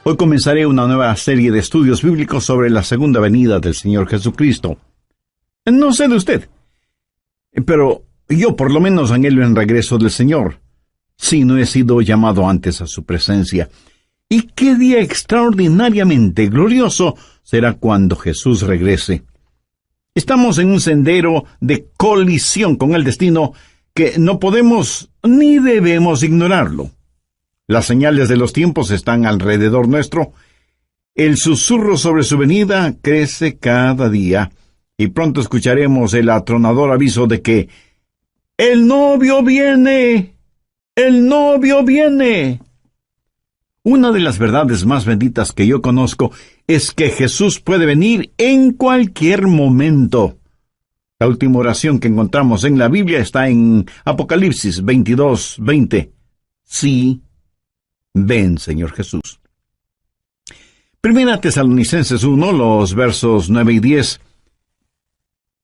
Hoy comenzaré una nueva serie de estudios bíblicos sobre la segunda venida del Señor Jesucristo. No sé de usted, pero yo por lo menos anhelo el regreso del Señor, si no he sido llamado antes a su presencia. Y qué día extraordinariamente glorioso será cuando Jesús regrese. Estamos en un sendero de colisión con el destino que no podemos ni debemos ignorarlo. Las señales de los tiempos están alrededor nuestro. El susurro sobre su venida crece cada día, y pronto escucharemos el atronador aviso de que ¡el novio viene! ¡El novio viene! Una de las verdades más benditas que yo conozco es que Jesús puede venir en cualquier momento. La última oración que encontramos en la Biblia está en Apocalipsis 22:20. Sí, ven, Señor Jesús. Primera Tesalonicenses 1, los versos 9 y 10.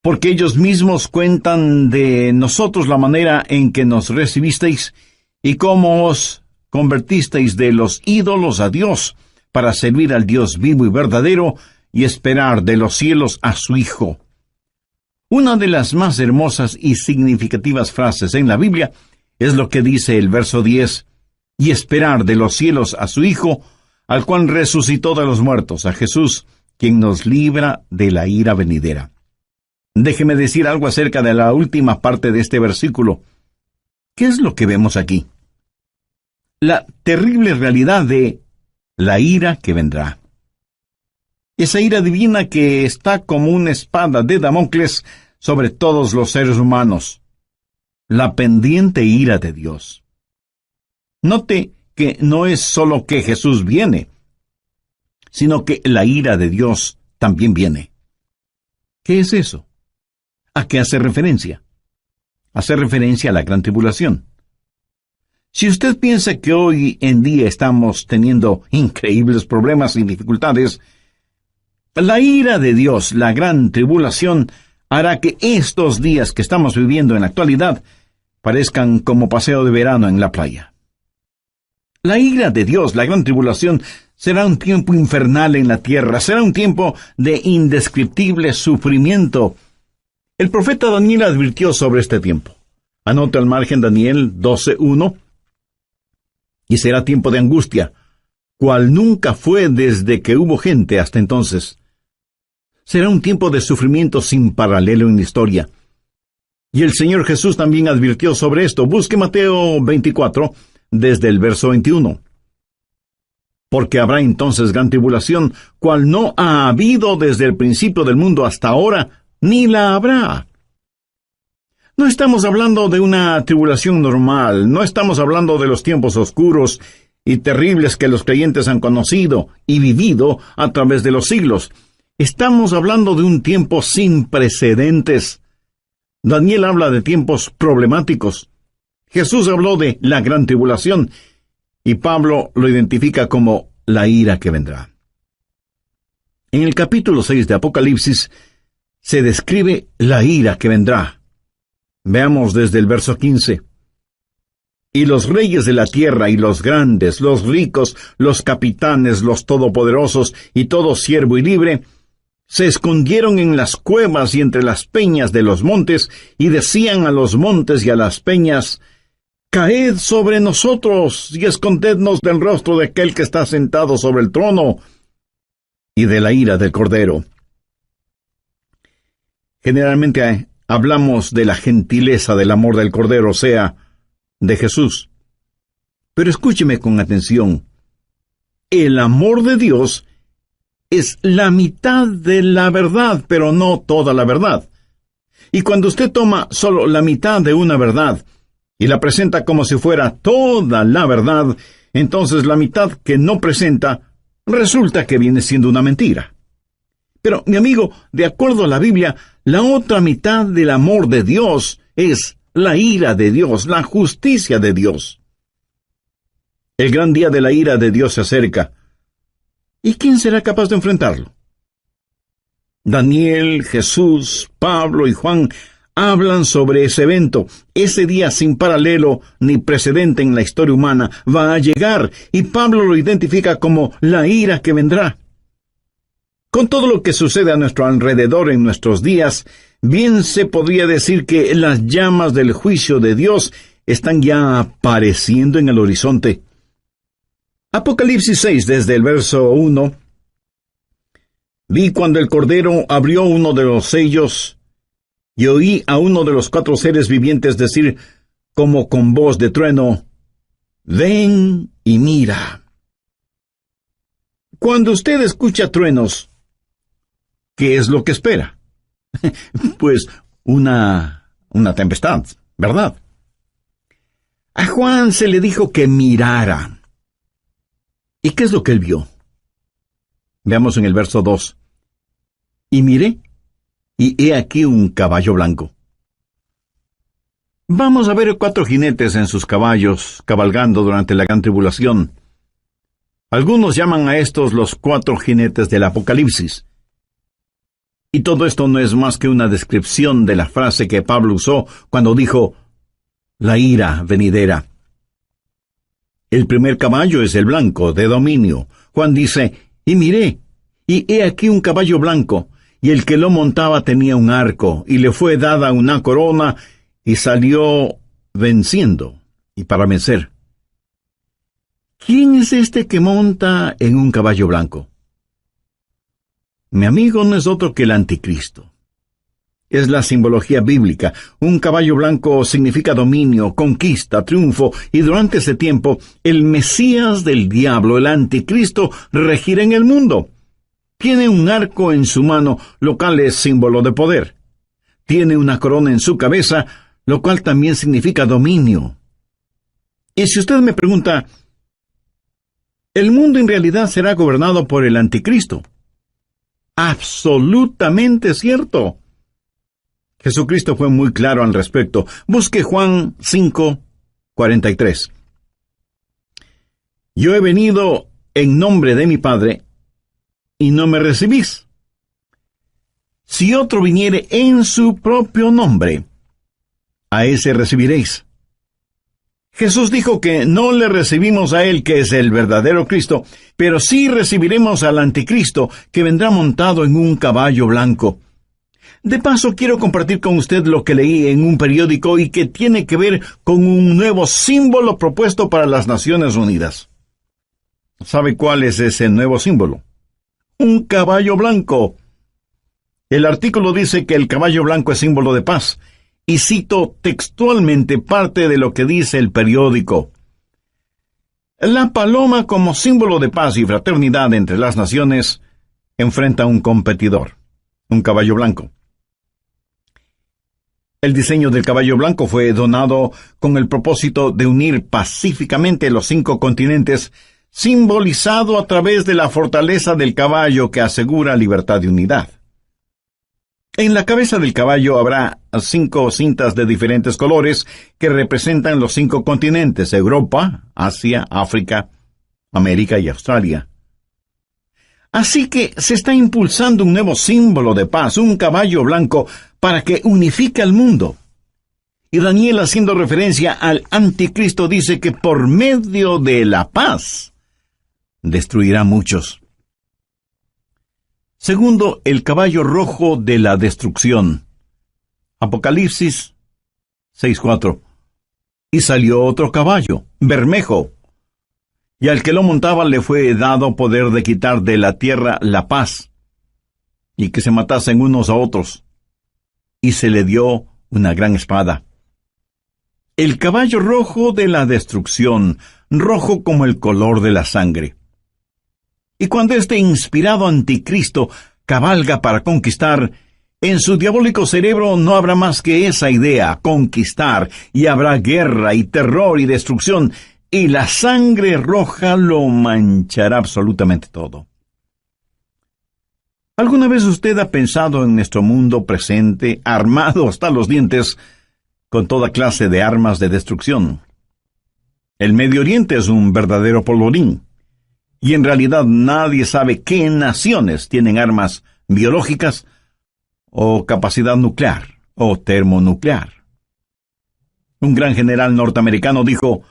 Porque ellos mismos cuentan de nosotros la manera en que nos recibisteis y cómo os convertisteis de los ídolos a Dios para servir al Dios vivo y verdadero y esperar de los cielos a su Hijo. Una de las más hermosas y significativas frases en la Biblia es lo que dice el verso 10, y esperar de los cielos a su Hijo, al cual resucitó de los muertos, a Jesús, quien nos libra de la ira venidera. Déjeme decir algo acerca de la última parte de este versículo. ¿Qué es lo que vemos aquí? La terrible realidad de la ira que vendrá. Esa ira divina que está como una espada de Damocles sobre todos los seres humanos. La pendiente ira de Dios. Note que no es solo que Jesús viene, sino que la ira de Dios también viene. ¿Qué es eso? ¿A qué hace referencia? Hace referencia a la gran tribulación. Si usted piensa que hoy en día estamos teniendo increíbles problemas y dificultades, la ira de Dios, la gran tribulación, hará que estos días que estamos viviendo en la actualidad parezcan como paseo de verano en la playa. La ira de Dios, la gran tribulación, será un tiempo infernal en la tierra, será un tiempo de indescriptible sufrimiento. El profeta Daniel advirtió sobre este tiempo. Anota al margen Daniel 12:1. Y será tiempo de angustia, cual nunca fue desde que hubo gente hasta entonces. Será un tiempo de sufrimiento sin paralelo en la historia. Y el Señor Jesús también advirtió sobre esto. Busque Mateo 24, desde el verso 21. Porque habrá entonces gran tribulación, cual no ha habido desde el principio del mundo hasta ahora, ni la habrá. No estamos hablando de una tribulación normal, no estamos hablando de los tiempos oscuros y terribles que los creyentes han conocido y vivido a través de los siglos. Estamos hablando de un tiempo sin precedentes. Daniel habla de tiempos problemáticos. Jesús habló de la gran tribulación, y Pablo lo identifica como la ira que vendrá. En el capítulo 6 de Apocalipsis se describe la ira que vendrá. Veamos desde el verso 15. Y los reyes de la tierra y los grandes, los ricos, los capitanes, los todopoderosos y todo siervo y libre, se escondieron en las cuevas y entre las peñas de los montes, y decían a los montes y a las peñas, «Caed sobre nosotros, y escondednos del rostro de aquel que está sentado sobre el trono, y de la ira del Cordero». Generalmente hablamos de la gentileza del amor del Cordero, o sea, de Jesús. Pero escúcheme con atención. El amor de Dios es la mitad de la verdad, pero no toda la verdad. Y cuando usted toma solo la mitad de una verdad y la presenta como si fuera toda la verdad, entonces la mitad que no presenta resulta que viene siendo una mentira. Pero, mi amigo, de acuerdo a la Biblia, la otra mitad del amor de Dios es la ira de Dios, la justicia de Dios. El gran día de la ira de Dios se acerca. ¿Y quién será capaz de enfrentarlo? Daniel, Jesús, Pablo y Juan hablan sobre ese evento. Ese día sin paralelo ni precedente en la historia humana va a llegar, y Pablo lo identifica como la ira que vendrá. Con todo lo que sucede a nuestro alrededor en nuestros días, bien se podría decir que las llamas del juicio de Dios están ya apareciendo en el horizonte. Apocalipsis 6, desde el verso 1. Vi cuando el Cordero abrió uno de los sellos, y oí a uno de los 4 seres vivientes decir, como con voz de trueno, ven y mira. Cuando usted escucha truenos, ¿qué es lo que espera? Pues una tempestad, ¿verdad? A Juan se le dijo que mirara. ¿Y qué es lo que él vio? Veamos en el verso 2. Y miré, y he aquí un caballo blanco. Vamos a ver 4 jinetes en sus caballos, cabalgando durante la gran tribulación. Algunos llaman a estos los 4 jinetes del Apocalipsis. Y todo esto no es más que una descripción de la frase que Pablo usó cuando dijo, la ira venidera. El primer caballo es el blanco, de dominio. Juan dice, y miré, y he aquí un caballo blanco, y el que lo montaba tenía un arco, y le fue dada una corona, y salió venciendo, y para vencer. ¿Quién es este que monta en un caballo blanco? Mi amigo, no es otro que el anticristo. Es la simbología bíblica. Un caballo blanco significa dominio, conquista, triunfo, y durante ese tiempo, el Mesías del diablo, el anticristo, regirá en el mundo. Tiene un arco en su mano, lo cual es símbolo de poder. Tiene una corona en su cabeza, lo cual también significa dominio. Y si usted me pregunta, ¿el mundo en realidad será gobernado por el anticristo? Absolutamente cierto. Jesucristo fue muy claro al respecto. Busque Juan 5:43. Yo he venido en nombre de mi Padre, y no me recibís. Si otro viniere en su propio nombre, a ese recibiréis. Jesús dijo que no le recibimos a Él, que es el verdadero Cristo, pero sí recibiremos al anticristo, que vendrá montado en un caballo blanco. De paso, quiero compartir con usted lo que leí en un periódico y que tiene que ver con un nuevo símbolo propuesto para las Naciones Unidas. ¿Sabe cuál es ese nuevo símbolo? Un caballo blanco. El artículo dice que el caballo blanco es símbolo de paz, y cito textualmente parte de lo que dice el periódico. La paloma, como símbolo de paz y fraternidad entre las naciones, enfrenta a un competidor, un caballo blanco. El diseño del caballo blanco fue donado con el propósito de unir pacíficamente los 5 continentes, simbolizado a través de la fortaleza del caballo que asegura libertad y unidad. En la cabeza del caballo habrá 5 cintas de diferentes colores que representan los 5 continentes: Europa, Asia, África, América y Australia. Así que se está impulsando un nuevo símbolo de paz, un caballo blanco, para que unifique al mundo. Y Daniel, haciendo referencia al anticristo, dice que por medio de la paz destruirá muchos. Segundo, el caballo rojo de la destrucción. Apocalipsis 6:4. Y salió otro caballo, bermejo, y al que lo montaba le fue dado poder de quitar de la tierra la paz, y que se matasen unos a otros, y se le dio una gran espada. El caballo rojo de la destrucción, rojo como el color de la sangre. Y cuando este inspirado anticristo cabalga para conquistar, en su diabólico cerebro no habrá más que esa idea, conquistar, y habrá guerra y terror y destrucción, y la sangre roja lo manchará absolutamente todo. ¿Alguna vez usted ha pensado en nuestro mundo presente, armado hasta los dientes, con toda clase de armas de destrucción? El Medio Oriente es un verdadero polvorín. Y en realidad nadie sabe qué naciones tienen armas biológicas o capacidad nuclear, o termonuclear. Un gran general norteamericano dijo: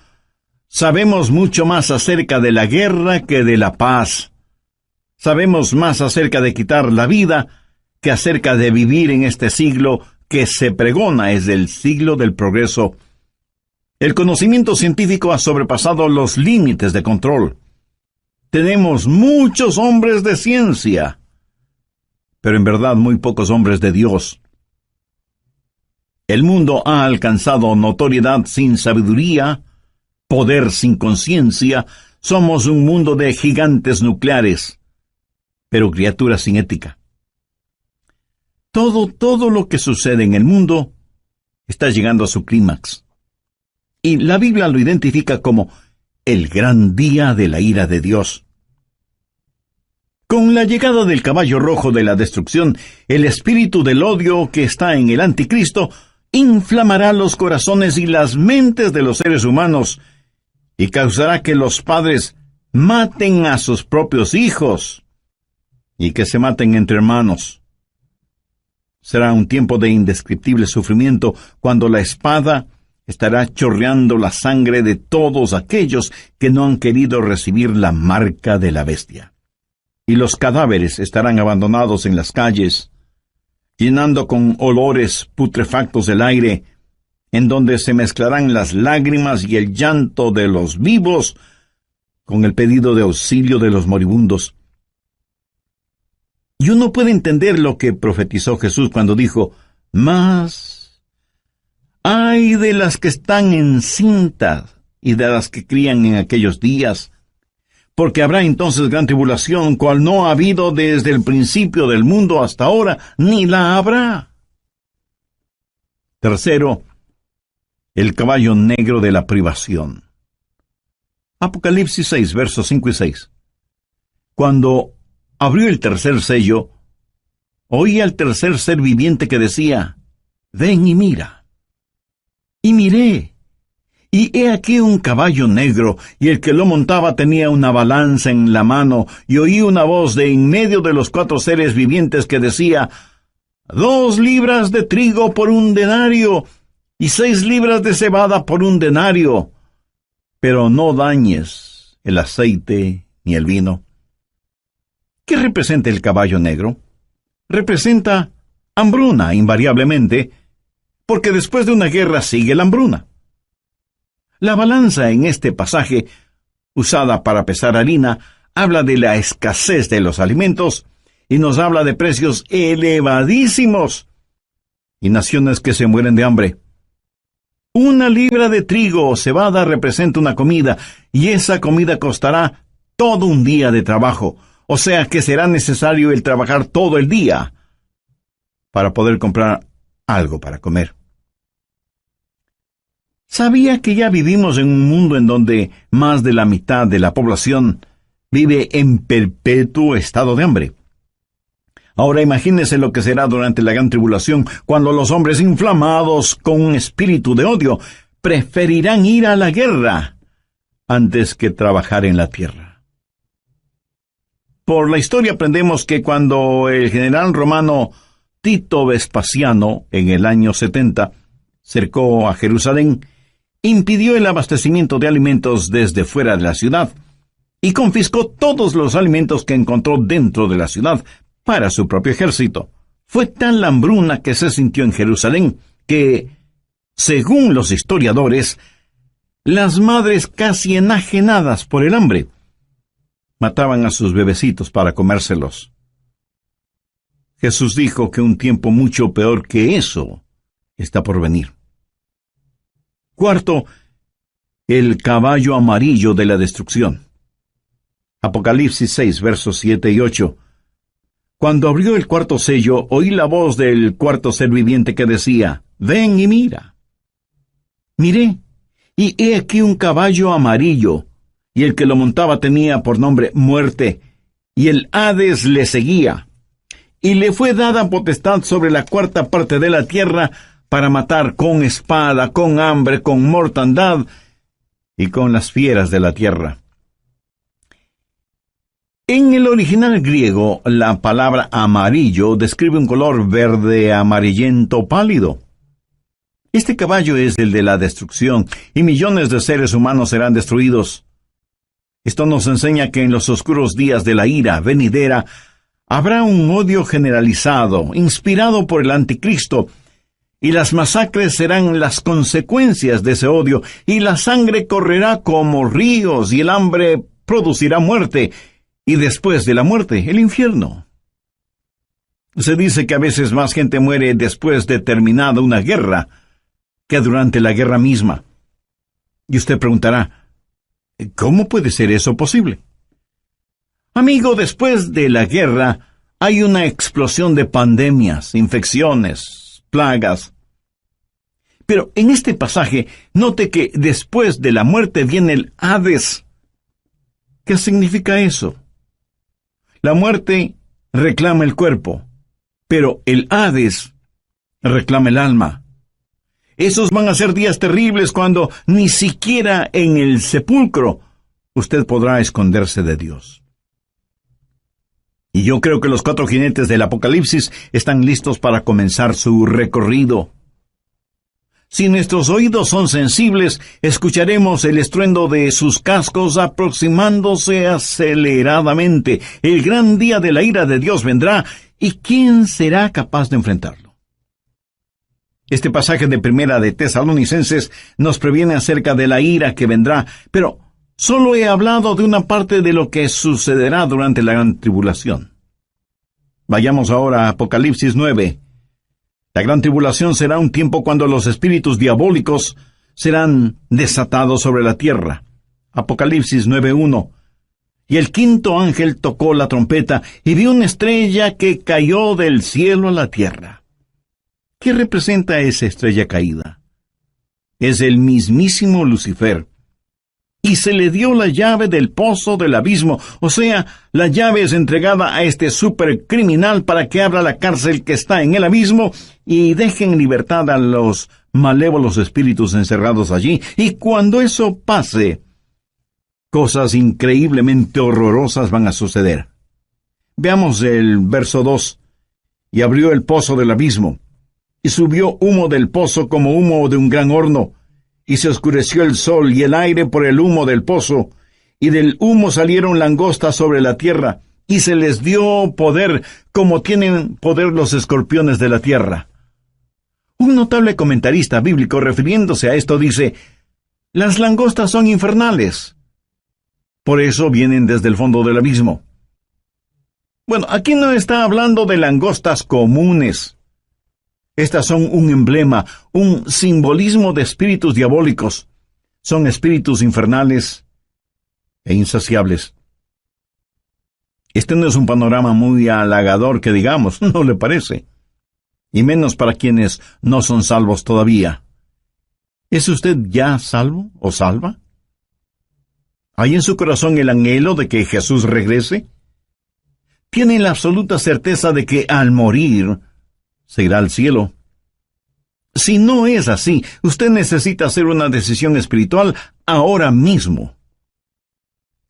«Sabemos mucho más acerca de la guerra que de la paz. Sabemos más acerca de quitar la vida que acerca de vivir en este siglo que se pregona es el siglo del progreso. El conocimiento científico ha sobrepasado los límites de control. Tenemos muchos hombres de ciencia, pero en verdad muy pocos hombres de Dios. El mundo ha alcanzado notoriedad sin sabiduría, poder sin conciencia. Somos un mundo de gigantes nucleares, pero criaturas sin ética. Todo lo que sucede en el mundo está llegando a su clímax. Y la Biblia lo identifica como el gran día de la ira de Dios. Con la llegada del caballo rojo de la destrucción, el espíritu del odio que está en el anticristo inflamará los corazones y las mentes de los seres humanos y causará que los padres maten a sus propios hijos y que se maten entre hermanos. Será un tiempo de indescriptible sufrimiento cuando la espada estará chorreando la sangre de todos aquellos que no han querido recibir la marca de la bestia. Y los cadáveres estarán abandonados en las calles, llenando con olores putrefactos el aire, en donde se mezclarán las lágrimas y el llanto de los vivos con el pedido de auxilio de los moribundos. Y uno puede entender lo que profetizó Jesús cuando dijo: «Mas ay de las que están encintas y de las que crían en aquellos días, porque habrá entonces gran tribulación, cual no ha habido desde el principio del mundo hasta ahora, ni la habrá». Tercero, el caballo negro de la privación. Apocalipsis 6, versos 5 y 6. Cuando abrió el tercer sello, oí al tercer ser viviente que decía: «Ven y mira». Y miré, y he aquí un caballo negro, y el que lo montaba tenía una balanza en la mano, y oí una voz de en medio de los 4 seres vivientes que decía: 2 libras de trigo por 1 denario, y 6 libras de cebada por 1 denario, pero no dañes el aceite ni el vino. ¿Qué representa el caballo negro? Representa hambruna, invariablemente, porque después de una guerra sigue la hambruna. La balanza en este pasaje, usada para pesar harina, habla de la escasez de los alimentos y nos habla de precios elevadísimos y naciones que se mueren de hambre. 1 libra de trigo o cebada representa una comida, y esa comida costará todo un día de trabajo, o sea que será necesario el trabajar todo el día para poder comprar algo para comer. ¿Sabía que ya vivimos en un mundo en donde más de la mitad de la población vive en perpetuo estado de hambre? Ahora imagínese lo que será durante la gran tribulación, cuando los hombres inflamados con un espíritu de odio preferirán ir a la guerra antes que trabajar en la tierra. Por la historia aprendemos que cuando el general romano Tito Vespasiano, en el año 70, cercó a Jerusalén, impidió el abastecimiento de alimentos desde fuera de la ciudad y confiscó todos los alimentos que encontró dentro de la ciudad para su propio ejército. Fue tal la hambruna que se sintió en Jerusalén que, según los historiadores, las madres casi enajenadas por el hambre mataban a sus bebecitos para comérselos. Jesús dijo que un tiempo mucho peor que eso está por venir. Cuarto, el caballo amarillo de la destrucción. Apocalipsis 6, versos 7 y 8. Cuando abrió el 4º sello, oí la voz del 4º ser viviente que decía: «Ven y mira». Miré, y he aquí un caballo amarillo, y el que lo montaba tenía por nombre Muerte, y el Hades le seguía. Y le fue dada potestad sobre la 4ª parte de la tierra para matar con espada, con hambre, con mortandad y con las fieras de la tierra. En el original griego, la palabra amarillo describe un color verde amarillento pálido. Este caballo es el de la destrucción, y millones de seres humanos serán destruidos. Esto nos enseña que en los oscuros días de la ira venidera habrá un odio generalizado, inspirado por el anticristo, y las masacres serán las consecuencias de ese odio, y la sangre correrá como ríos, y el hambre producirá muerte, y después de la muerte, el infierno. Se dice que a veces más gente muere después de terminada una guerra que durante la guerra misma. Y usted preguntará, ¿cómo puede ser eso posible? Amigo, después de la guerra hay una explosión de pandemias, infecciones, plagas. Pero en este pasaje, note que después de la muerte viene el Hades. ¿Qué significa eso? La muerte reclama el cuerpo, pero el Hades reclama el alma. Esos van a ser días terribles cuando ni siquiera en el sepulcro usted podrá esconderse de Dios. Y yo creo que los 4 jinetes del Apocalipsis están listos para comenzar su recorrido. Si nuestros oídos son sensibles, escucharemos el estruendo de sus cascos aproximándose aceleradamente. El gran día de la ira de Dios vendrá, ¿y quién será capaz de enfrentarlo? Este pasaje de Primera de Tesalonicenses nos previene acerca de la ira que vendrá, pero solo he hablado de una parte de lo que sucederá durante la gran tribulación. Vayamos ahora a Apocalipsis 9. La gran tribulación será un tiempo cuando los espíritus diabólicos serán desatados sobre la tierra. Apocalipsis 9:1. Y el 5º ángel tocó la trompeta, y vi una estrella que cayó del cielo a la tierra. ¿Qué representa esa estrella caída? Es el mismísimo Lucifer. Y se le dio la llave del pozo del abismo, o sea, la llave es entregada a este supercriminal para que abra la cárcel que está en el abismo y deje en libertad a los malévolos espíritus encerrados allí. Y cuando eso pase, cosas increíblemente horrorosas van a suceder. Veamos el verso 2. Y abrió el pozo del abismo, y subió humo del pozo como humo de un gran horno, y se oscureció el sol y el aire por el humo del pozo, y del humo salieron langostas sobre la tierra, y se les dio poder como tienen poder los escorpiones de la tierra. Un notable comentarista bíblico refiriéndose a esto dice, las langostas son infernales. Por eso vienen desde el fondo del abismo. Bueno, aquí no está hablando de langostas comunes. Estas son un emblema, un simbolismo de espíritus diabólicos. Son espíritus infernales e insaciables. Este no es un panorama muy halagador que digamos, ¿no le parece? Y menos para quienes no son salvos todavía. ¿Es usted ya salvo o salva? ¿Hay en su corazón el anhelo de que Jesús regrese? ¿Tiene la absoluta certeza de que al morir se irá al cielo? Si no es así, usted necesita hacer una decisión espiritual ahora mismo.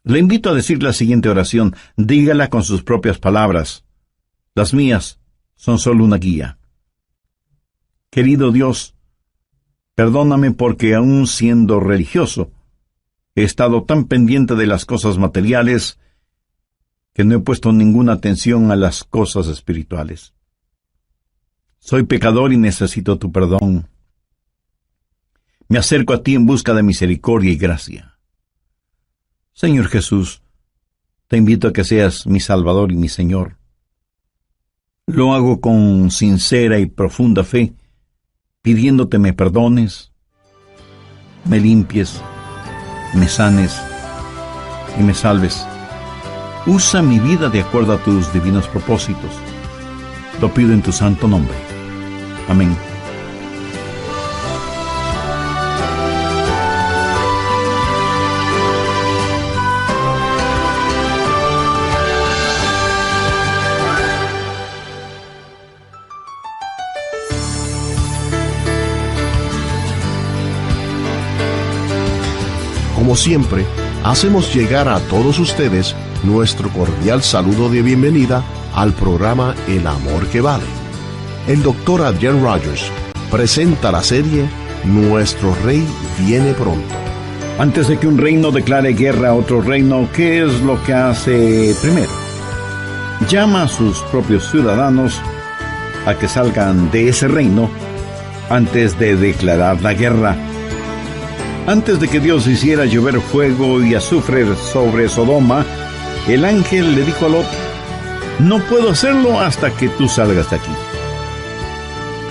Le invito a decir la siguiente oración. Dígala con sus propias palabras. Las mías son solo una guía. Querido Dios, perdóname porque aún siendo religioso, he estado tan pendiente de las cosas materiales que no he puesto ninguna atención a las cosas espirituales. Soy pecador y necesito tu perdón. Me acerco a ti en busca de misericordia y gracia. Señor Jesús, te invito a que seas mi Salvador y mi Señor. Lo hago con sincera y profunda fe, pidiéndote me perdones, me limpies, me sanes y me salves. Usa mi vida de acuerdo a tus divinos propósitos. Lo pido en tu santo nombre. Amén. Como siempre, hacemos llegar a todos ustedes nuestro cordial saludo de bienvenida al programa El Amor que Vale. El doctor Adrian Rogers presenta la serie Nuestro Rey Viene Pronto. Antes de que un reino declare guerra a otro reino, ¿qué es lo que hace primero? Llama a sus propios ciudadanos a que salgan de ese reino antes de declarar la guerra. Antes de que Dios hiciera llover fuego y azufre sobre Sodoma, el ángel le dijo a Lot: no puedo hacerlo hasta que tú salgas de aquí.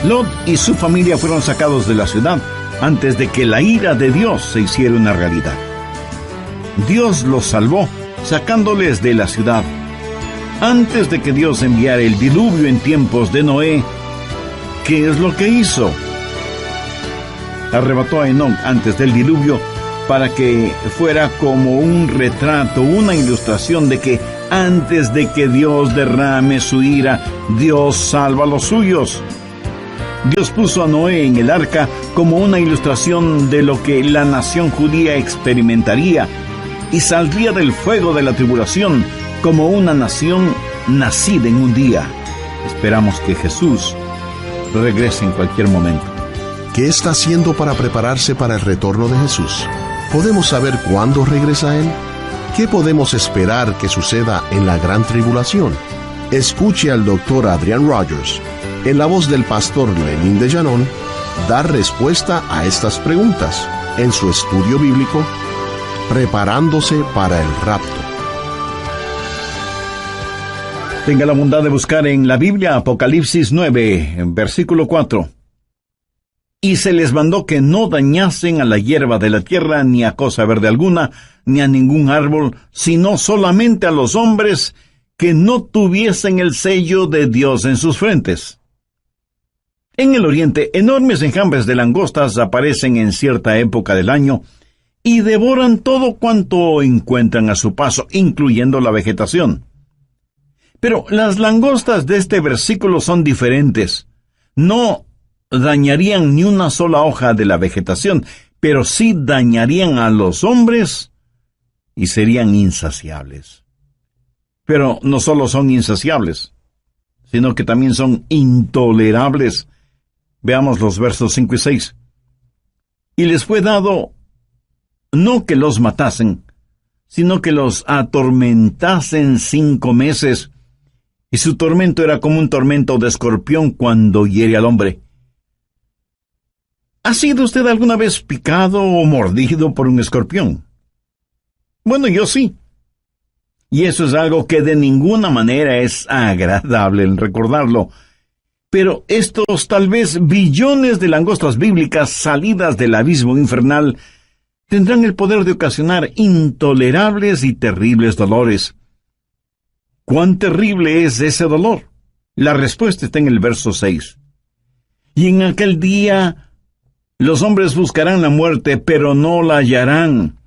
Lot y su familia fueron sacados de la ciudad antes de que la ira de Dios se hiciera una realidad. Dios los salvó, sacándoles de la ciudad. Antes de que Dios enviara el diluvio en tiempos de Noé, ¿qué es lo que hizo? Arrebató a Enoc antes del diluvio para que fuera como un retrato, una ilustración de que antes de que Dios derrame su ira, Dios salva a los suyos. Dios puso a Noé en el arca como una ilustración de lo que la nación judía experimentaría y saldría del fuego de la tribulación como una nación nacida en un día. Esperamos que Jesús regrese en cualquier momento. ¿Qué está haciendo para prepararse para el retorno de Jesús? ¿Podemos saber cuándo regresa Él? ¿Qué podemos esperar que suceda en la gran tribulación? Escuche al doctor Adrian Rogers, en la voz del pastor Lenín de Llanón, dar respuesta a estas preguntas en su estudio bíblico, Preparándose para el Rapto. Tenga la bondad de buscar en la Biblia Apocalipsis 9, en versículo 4. Y se les mandó que no dañasen a la hierba de la tierra, ni a cosa verde alguna, ni a ningún árbol, sino solamente a los hombres que no tuviesen el sello de Dios en sus frentes. En el oriente, enormes enjambres de langostas aparecen en cierta época del año y devoran todo cuanto encuentran a su paso, incluyendo la vegetación. Pero las langostas de este versículo son diferentes. No dañarían ni una sola hoja de la vegetación, pero sí dañarían a los hombres y serían insaciables. Pero no solo son insaciables, sino que también son intolerables. Veamos los versos 5 y 6. Y les fue dado no que los matasen, sino que los atormentasen 5 meses, y su tormento era como un tormento de escorpión cuando hiere al hombre. ¿Ha sido usted alguna vez picado o mordido por un escorpión? Bueno, yo sí. Y eso es algo que de ninguna manera es agradable en recordarlo. Pero estos tal vez billones de langostas bíblicas salidas del abismo infernal tendrán el poder de ocasionar intolerables y terribles dolores. ¿Cuán terrible es ese dolor? La respuesta está en el verso 6. Y en aquel día los hombres buscarán la muerte, pero no la hallarán,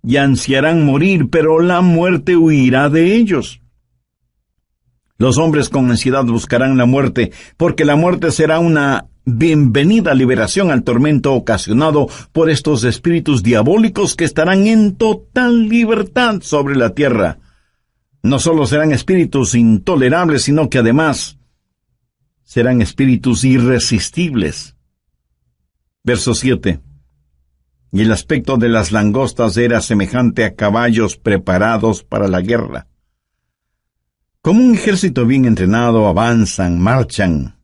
y ansiarán morir, pero la muerte huirá de ellos. Los hombres con ansiedad buscarán la muerte, porque la muerte será una bienvenida liberación al tormento ocasionado por estos espíritus diabólicos que estarán en total libertad sobre la tierra. No solo serán espíritus intolerables, sino que además serán espíritus irresistibles. Verso 7. Y el aspecto de las langostas era semejante a caballos preparados para la guerra. Como un ejército bien entrenado, avanzan, marchan,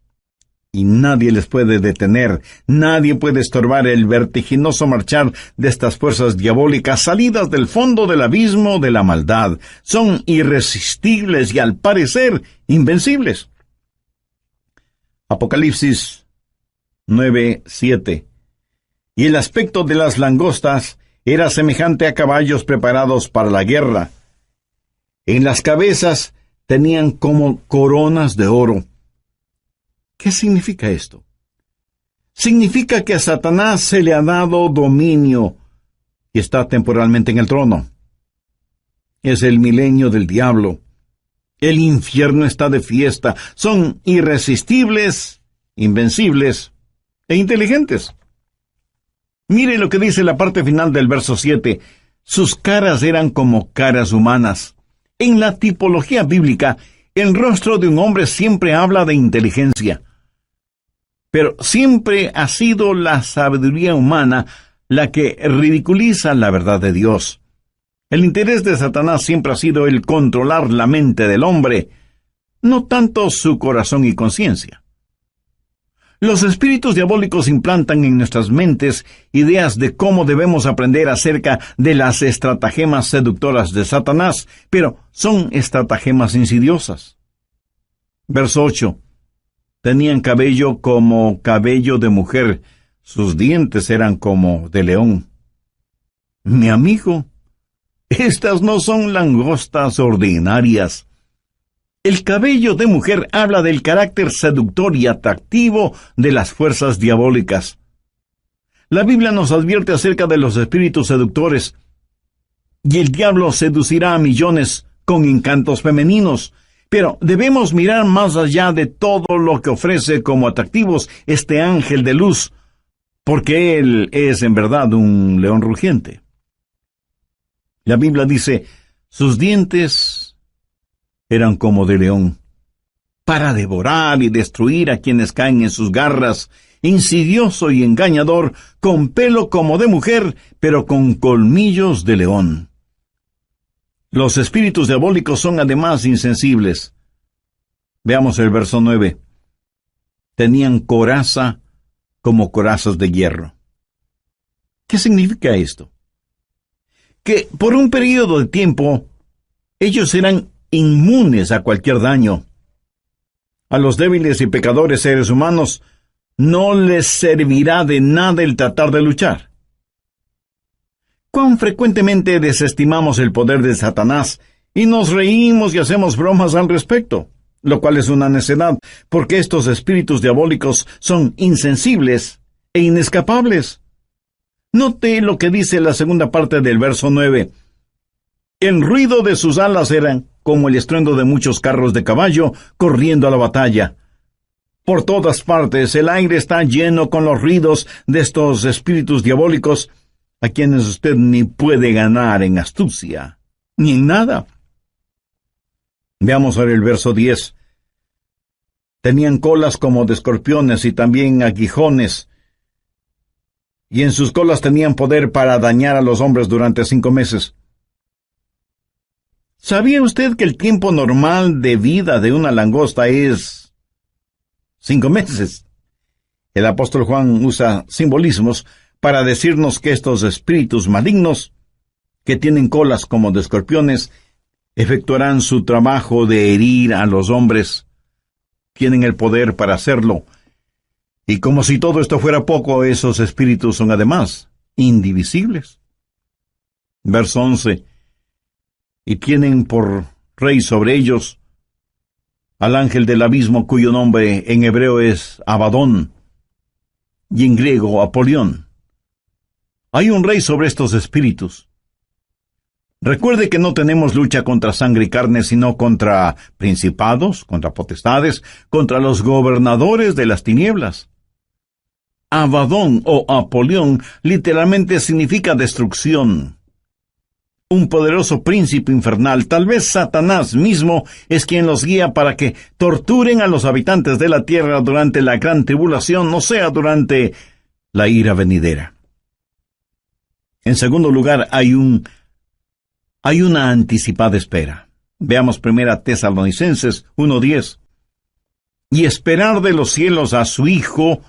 y nadie les puede detener, nadie puede estorbar el vertiginoso marchar de estas fuerzas diabólicas salidas del fondo del abismo de la maldad. Son irresistibles y al parecer invencibles. Apocalipsis 9:7. Y el aspecto de las langostas era semejante a caballos preparados para la guerra. En las cabezas tenían como coronas de oro. ¿Qué significa esto? Significa que a Satanás se le ha dado dominio y está temporalmente en el trono. Es el milenio del diablo. El infierno está de fiesta. Son irresistibles, invencibles e inteligentes. Mire lo que dice la parte final del verso 7. Sus caras eran como caras humanas. En la tipología bíblica, el rostro de un hombre siempre habla de inteligencia. Pero siempre ha sido la sabiduría humana la que ridiculiza la verdad de Dios. El interés de Satanás siempre ha sido el controlar la mente del hombre, no tanto su corazón y conciencia. Los espíritus diabólicos implantan en nuestras mentes ideas de cómo debemos aprender acerca de las estratagemas seductoras de Satanás, pero son estratagemas insidiosas. Verso 8. Tenían cabello como cabello de mujer, sus dientes eran como de león. Mi amigo, estas no son langostas ordinarias. El cabello de mujer habla del carácter seductor y atractivo de las fuerzas diabólicas. La Biblia nos advierte acerca de los espíritus seductores, y el diablo seducirá a millones con encantos femeninos, pero debemos mirar más allá de todo lo que ofrece como atractivos este ángel de luz, porque él es en verdad un león rugiente. La Biblia dice, sus dientes eran como de león, para devorar y destruir a quienes caen en sus garras, insidioso y engañador, con pelo como de mujer, pero con colmillos de león. Los espíritus diabólicos son además insensibles. Veamos el verso 9. Tenían coraza como corazas de hierro. ¿Qué significa esto? Que por un periodo de tiempo ellos eran inmunes a cualquier daño. A los débiles y pecadores seres humanos no les servirá de nada el tratar de luchar. ¿Cuán frecuentemente desestimamos el poder de Satanás y nos reímos y hacemos bromas al respecto? Lo cual es una necedad, porque estos espíritus diabólicos son insensibles e inescapables. Note lo que dice la segunda parte del verso 9. El ruido de sus alas era como el estruendo de muchos carros de caballo corriendo a la batalla. Por todas partes el aire está lleno con los ruidos de estos espíritus diabólicos, a quienes usted ni puede ganar en astucia, ni en nada. Veamos ahora el verso 10. Tenían colas como de escorpiones y también aguijones, y en sus colas tenían poder para dañar a los hombres durante 5 meses. ¿Sabía usted que el tiempo normal de vida de una langosta es 5 meses? El apóstol Juan usa simbolismos para decirnos que estos espíritus malignos, que tienen colas como de escorpiones, efectuarán su trabajo de herir a los hombres. Tienen el poder para hacerlo. Y como si todo esto fuera poco, esos espíritus son además indivisibles. Verso 11. Y tienen por rey sobre ellos al ángel del abismo, cuyo nombre en hebreo es Abadón y en griego Apolión. Hay un rey sobre estos espíritus. Recuerde que no tenemos lucha contra sangre y carne, sino contra principados, contra potestades, contra los gobernadores de las tinieblas. Abadón o Apolión literalmente significa destrucción. Un poderoso príncipe infernal, tal vez Satanás mismo, es quien los guía para que torturen a los habitantes de la tierra durante la gran tribulación, o sea, durante la ira venidera. En segundo lugar, hay una anticipada espera. Veamos 1 Tesalonicenses 1:10. Y esperar de los cielos a su Hijo,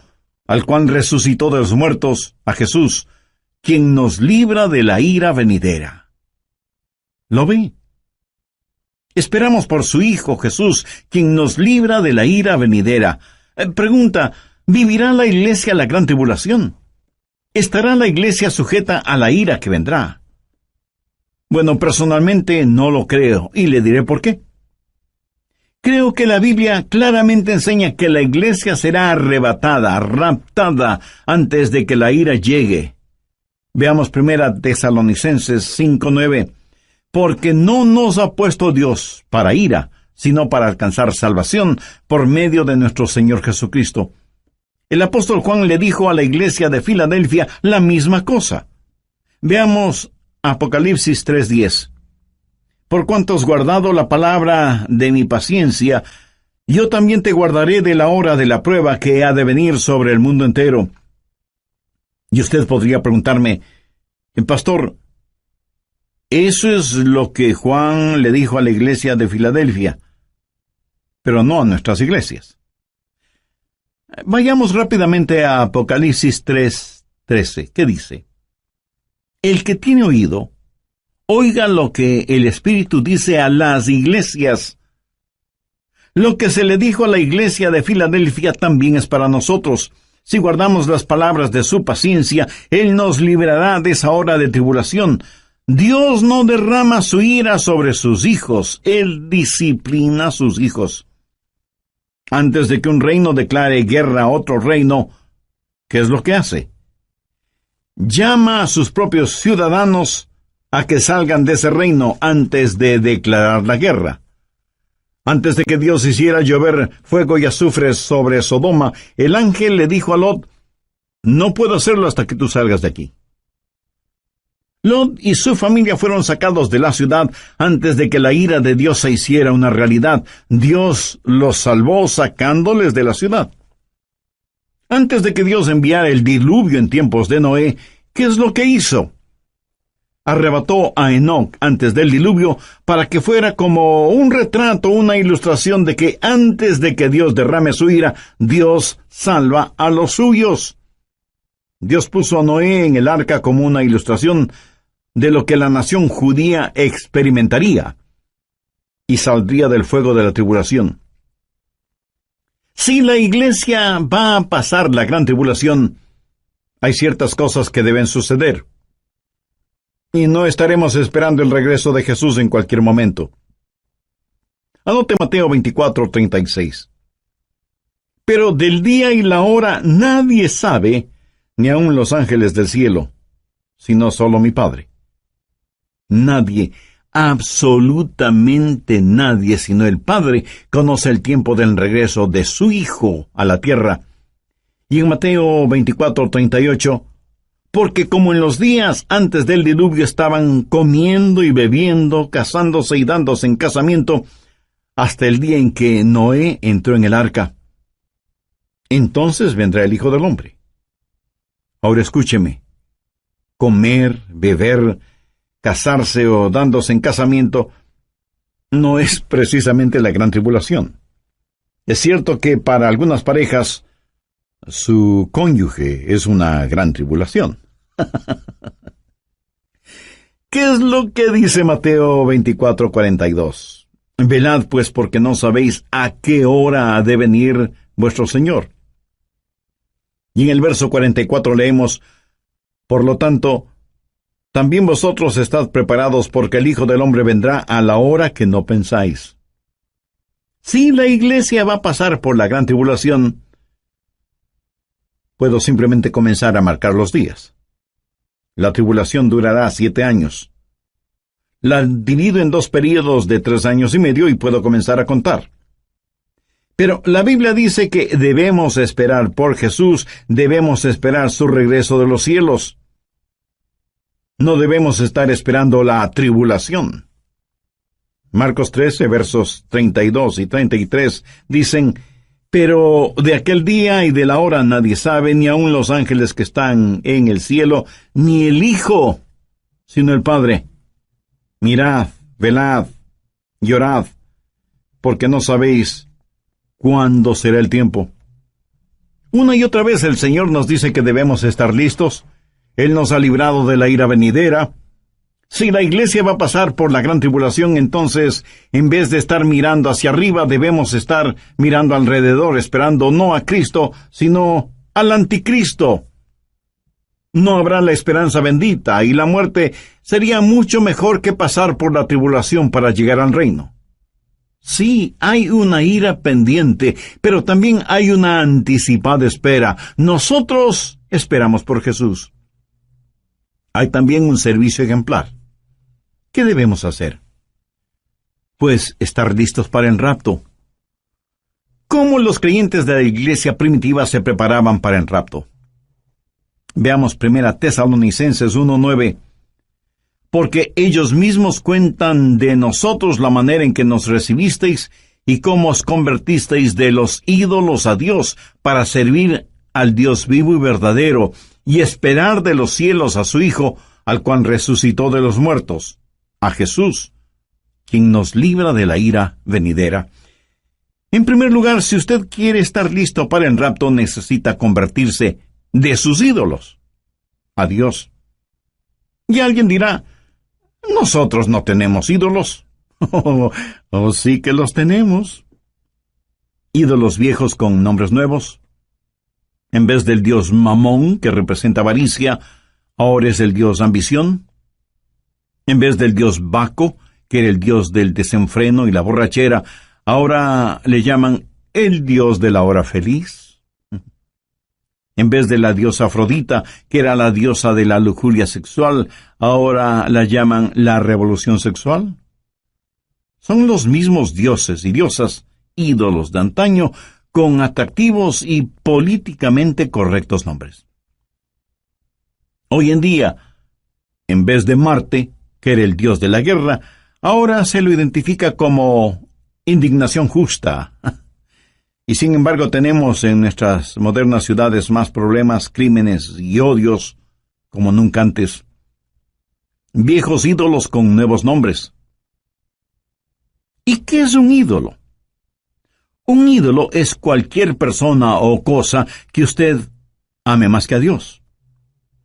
al cual resucitó de los muertos, a Jesús, quien nos libra de la ira venidera. ¿Lo ve? Esperamos por su Hijo Jesús, quien nos libra de la ira venidera. Pregunta, ¿vivirá la iglesia la gran tribulación? ¿Estará la iglesia sujeta a la ira que vendrá? Bueno, personalmente no lo creo, y le diré por qué. Creo que la Biblia claramente enseña que la iglesia será arrebatada, raptada, antes de que la ira llegue. Veamos 1 Tesalonicenses 5:9. Porque no nos ha puesto Dios para ira, sino para alcanzar salvación por medio de nuestro Señor Jesucristo. El apóstol Juan le dijo a la iglesia de Filadelfia la misma cosa. Veamos Apocalipsis 3:10. por cuanto has guardado la palabra de mi paciencia, yo también te guardaré de la hora de la prueba que ha de venir sobre el mundo entero. Y usted podría preguntarme, pastor, eso es lo que Juan le dijo a la iglesia de Filadelfia, pero no a nuestras iglesias. Vayamos rápidamente a Apocalipsis 3:13. ¿Qué dice? El que tiene oído, oiga lo que el Espíritu dice a las iglesias. Lo que se le dijo a la iglesia de Filadelfia también es para nosotros. Si guardamos las palabras de su paciencia, Él nos librará de esa hora de tribulación. Dios no derrama su ira sobre sus hijos, Él disciplina a sus hijos. Antes de que un reino declare guerra a otro reino, ¿qué es lo que hace? Llama a sus propios ciudadanos a que salgan de ese reino antes de declarar la guerra. Antes de que Dios hiciera llover fuego y azufre sobre Sodoma, el ángel le dijo a Lot, no puedo hacerlo hasta que tú salgas de aquí. Lot y su familia fueron sacados de la ciudad antes de que la ira de Dios se hiciera una realidad. Dios los salvó sacándoles de la ciudad. Antes de que Dios enviara el diluvio en tiempos de Noé, ¿qué es lo que hizo? Arrebató a Enoc antes del diluvio para que fuera como un retrato, una ilustración de que antes de que Dios derrame su ira, Dios salva a los suyos. Dios puso a Noé en el arca como una ilustración de lo que la nación judía experimentaría y saldría del fuego de la tribulación. Si la iglesia va a pasar la gran tribulación, hay ciertas cosas que deben suceder. Y no estaremos esperando el regreso de Jesús en cualquier momento. Anote Mateo 24:36. Pero del día y la hora nadie sabe, ni aun los ángeles del cielo, sino solo mi Padre. Nadie, absolutamente nadie, sino el Padre, conoce el tiempo del regreso de su Hijo a la tierra. Y en Mateo 24:38, porque como en los días antes del diluvio estaban comiendo y bebiendo, casándose y dándose en casamiento, hasta el día en que Noé entró en el arca. Entonces vendrá el Hijo del Hombre. Ahora escúcheme. Comer, beber, casarse o dándose en casamiento no es precisamente la gran tribulación. Es cierto que para algunas parejas su cónyuge es una gran tribulación. ¿Qué es lo que dice Mateo 24:42? Velad pues porque no sabéis a qué hora ha de venir vuestro Señor. Y en el verso 44 leemos, por lo tanto, también vosotros estad preparados porque el Hijo del Hombre vendrá a la hora que no pensáis. Si la iglesia va a pasar por la gran tribulación, puedo simplemente comenzar a marcar los días. La tribulación durará 7 años. La divido en 2 períodos de 3 años y medio y puedo comenzar a contar. Pero la Biblia dice que debemos esperar por Jesús, debemos esperar su regreso de los cielos. No debemos estar esperando la tribulación. Marcos 13, versos 32 y 33 dicen, pero de aquel día y de la hora nadie sabe, ni aun los ángeles que están en el cielo, ni el Hijo, sino el Padre. Mirad, velad, llorad, porque no sabéis cuándo será el tiempo. Una y otra vez el Señor nos dice que debemos estar listos. Él nos ha librado de la ira venidera. Si la iglesia va a pasar por la gran tribulación, entonces, en vez de estar mirando hacia arriba, debemos estar mirando alrededor, esperando no a Cristo, sino al anticristo. No habrá la esperanza bendita, y la muerte sería mucho mejor que pasar por la tribulación para llegar al reino. Sí, hay una ira pendiente, pero también hay una anticipada espera. Nosotros esperamos por Jesús. Hay también un servicio ejemplar. ¿Qué debemos hacer? Pues estar listos para el rapto. ¿Cómo los creyentes de la iglesia primitiva se preparaban para el rapto? Veamos 1 Tesalonicenses 1:9. porque ellos mismos cuentan de nosotros la manera en que nos recibisteis y cómo os convertisteis de los ídolos a Dios para servir al Dios vivo y verdadero y esperar de los cielos a su Hijo, al cual resucitó de los muertos, a Jesús, quien nos libra de la ira venidera. En primer lugar, si usted quiere estar listo para el rapto, necesita convertirse de sus ídolos a Dios. Y alguien dirá, nosotros no tenemos ídolos. Oh, sí que los tenemos. Ídolos viejos con nombres nuevos. En vez del dios Mamón, que representa avaricia, ahora es el dios ambición. En vez del dios Baco, que era el dios del desenfreno y la borrachera, ahora le llaman el dios de la hora feliz. En vez de la diosa Afrodita, que era la diosa de la lujuria sexual, ahora la llaman la revolución sexual. Son los mismos dioses y diosas, ídolos de antaño, con atractivos y políticamente correctos nombres. Hoy en día, en vez de Marte, que era el dios de la guerra, ahora se lo identifica como indignación justa. Y sin embargo tenemos en nuestras modernas ciudades más problemas, crímenes y odios como nunca antes. Viejos ídolos con nuevos nombres. ¿Y qué es un ídolo? Un ídolo es cualquier persona o cosa que usted ame más que a Dios.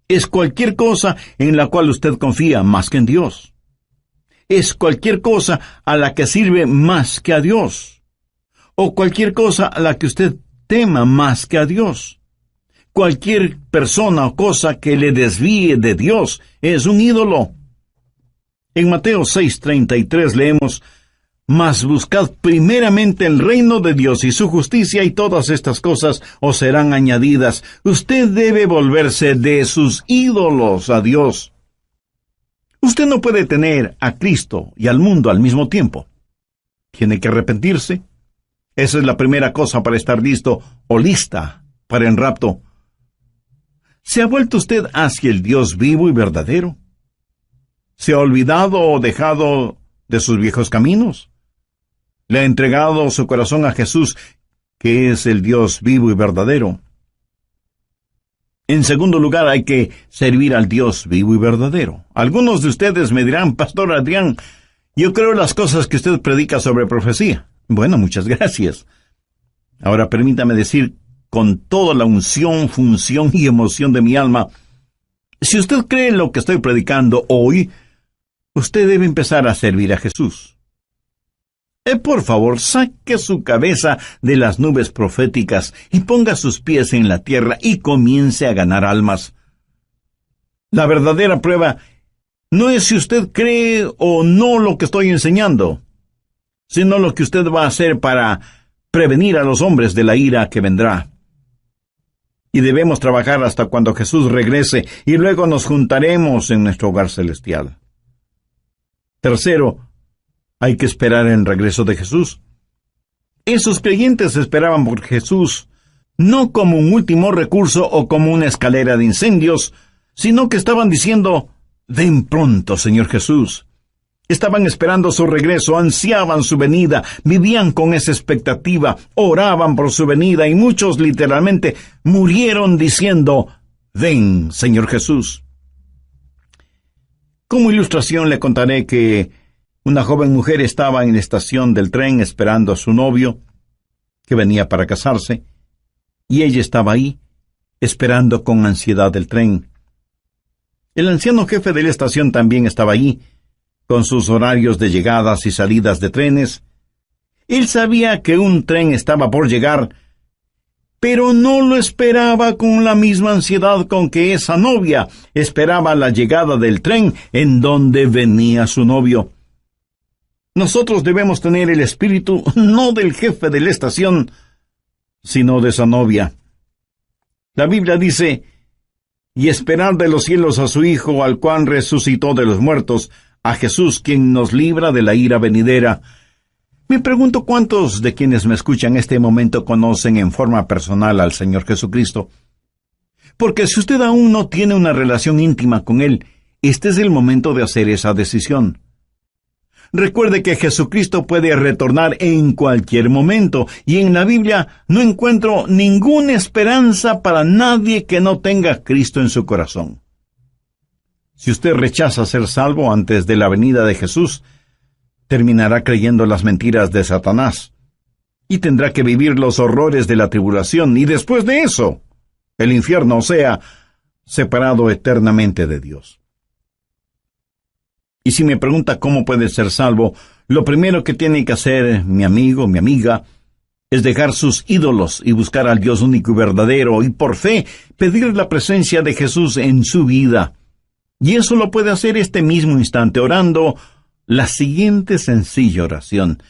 Es cualquier cosa en la cual usted confía más que en Dios. Es cualquier cosa a la que sirve más que a Dios. O cualquier cosa a la que usted tema más que a Dios. Cualquier persona o cosa que le desvíe de Dios es un ídolo. En Mateo 6:33 leemos, mas buscad primeramente el reino de Dios y su justicia, y todas estas cosas os serán añadidas. Usted debe volverse de sus ídolos a Dios. Usted no puede tener a Cristo y al mundo al mismo tiempo. Tiene que arrepentirse. Esa es la primera cosa para estar listo o lista para el rapto. ¿Se ha vuelto usted hacia el Dios vivo y verdadero? ¿Se ha olvidado o dejado de sus viejos caminos? ¿Le ha entregado su corazón a Jesús, que es el Dios vivo y verdadero? En segundo lugar, hay que servir al Dios vivo y verdadero. Algunos de ustedes me dirán, Pastor Adrián, yo creo las cosas que usted predica sobre profecía. Bueno, muchas gracias. Ahora permítame decir, con toda la unción, función y emoción de mi alma, si usted cree en lo que estoy predicando hoy, usted debe empezar a servir a Jesús. Por favor, saque su cabeza de las nubes proféticas y ponga sus pies en la tierra y comience a ganar almas. La verdadera prueba no es si usted cree o no lo que estoy enseñando, sino lo que usted va a hacer para prevenir a los hombres de la ira que vendrá. Y debemos trabajar hasta cuando Jesús regrese y luego nos juntaremos en nuestro hogar celestial. Tercero, hay que esperar el regreso de Jesús. Esos creyentes esperaban por Jesús, no como un último recurso o como una escalera de incendios, sino que estaban diciendo, ven pronto, Señor Jesús. Estaban esperando su regreso, ansiaban su venida, vivían con esa expectativa, oraban por su venida y muchos literalmente murieron diciendo, ven, Señor Jesús. Como ilustración le contaré que una joven mujer estaba en la estación del tren esperando a su novio, que venía para casarse, y ella estaba ahí, esperando con ansiedad el tren. El anciano jefe de la estación también estaba allí, con sus horarios de llegadas y salidas de trenes. Él sabía que un tren estaba por llegar, pero no lo esperaba con la misma ansiedad con que esa novia esperaba la llegada del tren en donde venía su novio. Nosotros debemos tener el espíritu no del jefe de la estación, sino de esa novia. La Biblia dice, y esperar de los cielos a su Hijo, al cual resucitó de los muertos, a Jesús, quien nos libra de la ira venidera. Me pregunto cuántos de quienes me escuchan en este momento conocen en forma personal al Señor Jesucristo. Porque si usted aún no tiene una relación íntima con Él, este es el momento de hacer esa decisión. Recuerde que Jesucristo puede retornar en cualquier momento, y en la Biblia no encuentro ninguna esperanza para nadie que no tenga a Cristo en su corazón. Si usted rechaza ser salvo antes de la venida de Jesús, terminará creyendo las mentiras de Satanás, y tendrá que vivir los horrores de la tribulación, y después de eso, el infierno, o sea, separado eternamente de Dios. Y si me pregunta cómo puede ser salvo, lo primero que tiene que hacer, mi amigo, mi amiga, es dejar sus ídolos y buscar al Dios único y verdadero, y por fe pedir la presencia de Jesús en su vida. Y eso lo puede hacer este mismo instante, orando la siguiente sencilla oración: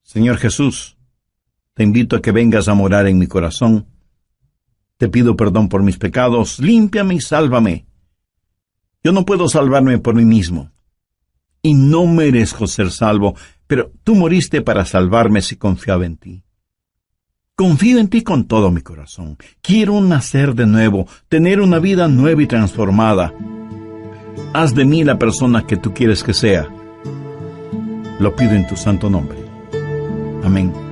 Señor Jesús, te invito a que vengas a morar en mi corazón. Te pido perdón por mis pecados, límpiame y sálvame. Yo no puedo salvarme por mí mismo, y no merezco ser salvo, pero tú moriste para salvarme si confiaba en ti. Confío en ti con todo mi corazón. Quiero nacer de nuevo, tener una vida nueva y transformada. Haz de mí la persona que tú quieres que sea. Lo pido en tu santo nombre. Amén.